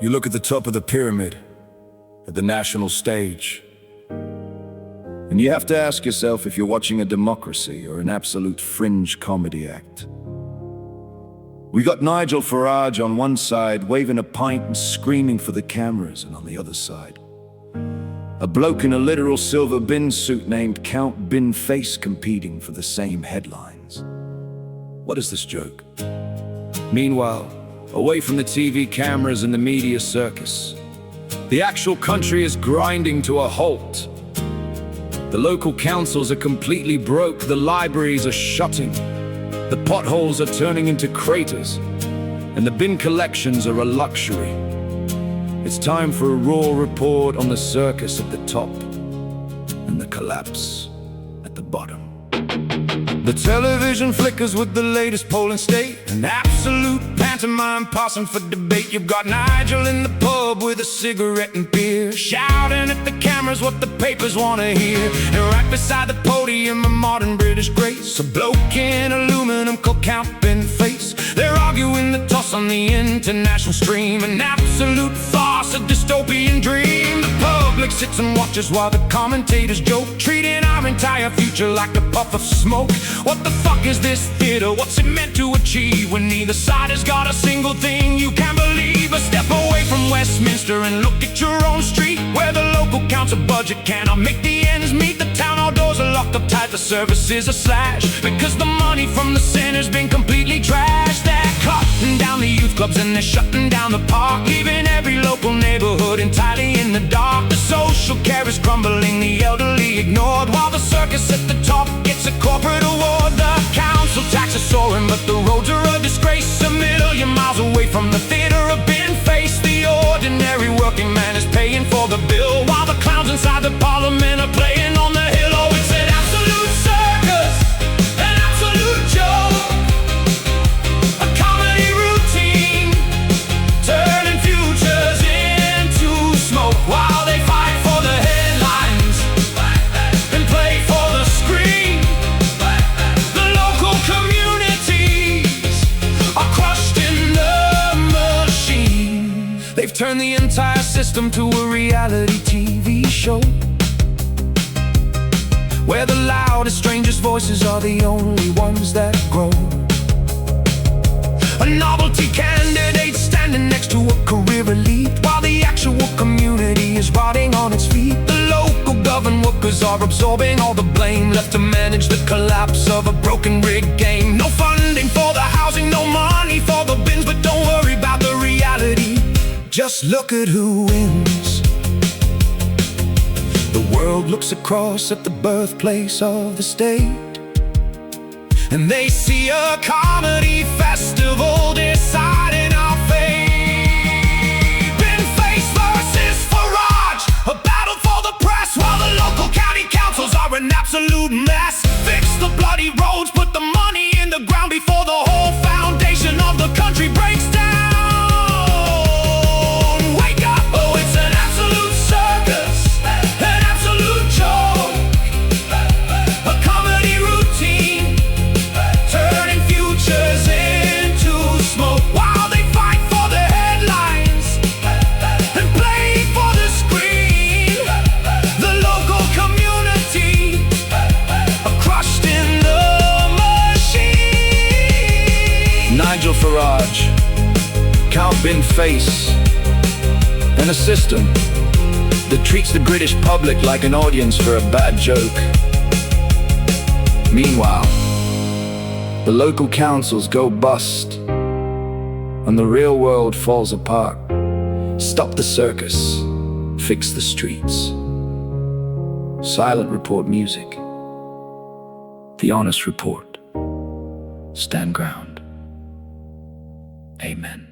You look at the top of the pyramid, at the national stage, and you have to ask yourself if you're watching a democracy or an absolute fringe comedy act. We got Nigel Farage on one side, waving a pint and screaming for the cameras, and on the other side, a bloke in a literal silver bin suit named Count Binface competing for the same headlines. What is this joke? Meanwhile, away from the TV cameras and the media circus, the actual country is grinding to a halt. The local councils are completely broke, the libraries are shutting, the potholes are turning into craters, and the bin collections are a luxury. It's time for a raw report on the circus at the top and the collapse at the bottom. The television flickers with the latest polling state, an absolute pantomime passing for debate. You've got Nigel in the pub with a cigarette and beer, shouting at the cameras what the papers want to hear. And right beside the podium, a modern British grace, a bloke in aluminum called Count Binface. They're arguing the toss on the international stream, an absolute farce, a dystopian dream. The public sits and watches while the commentators joke, treating our entire future like a puff of smoke. What the fuck is this theater? What's it meant to achieve when neither side has got a single thing you can believe? A step away from Westminster and look at your own street, where the local council budget cannot make the ends meet. The town hall doors are locked up tight, the services are slashed, because the money from the center's been completely trashed. They're cutting down the youth clubs and they're shutting down the park, leaving every local neighborhood entirely in the dark. The social care is crumbling, the elderly ignored, while the circus at the top gets a corporate award. The council tax is soaring, but the roads are a disgrace, a million miles away from the theater of Binface. The ordinary working man is paying for the bill, while the clowns inside the parliament are playing on the hill. Oh, it's an absolute circus, an absolute joke, a comedy routine, turning futures into smoke, while they fight for the headlines and play for the screen. The local communities are crushed in the machine. They've turned the entire system to a reality TV show, where the loudest, strangest voices are the only ones that grow. A novelty candidate standing next to a career elite, while the actual community is rotting on its feet. The local government workers are absorbing all the blame, left to manage the collapse of a broken rigged game. No funding for the housing, no money for the bins, but don't worry about the reality, just look at who wins. The world looks across at the birthplace of the state, and they see a comedy festival deciding our fate. Binface versus Farage, a battle for the press, while the local county councils are an absolute mess. Fix the bloody roads, put the money in the ground before the whole foundation of the country breaks down. Wake up! Oh, it's an absolute circus, an absolute joke, a comedy routine, turning futures into smoke, while they fight for the headlines and play for the screen. The local community are crushed in the machine. Nigel Farage, Count Binface, and a system that treats the British public like an audience for a bad joke. Meanwhile, the local councils go bust, and the real world falls apart. Stop the circus, fix the streets. Silent Report music. The Honest Report. Stand ground. Amen.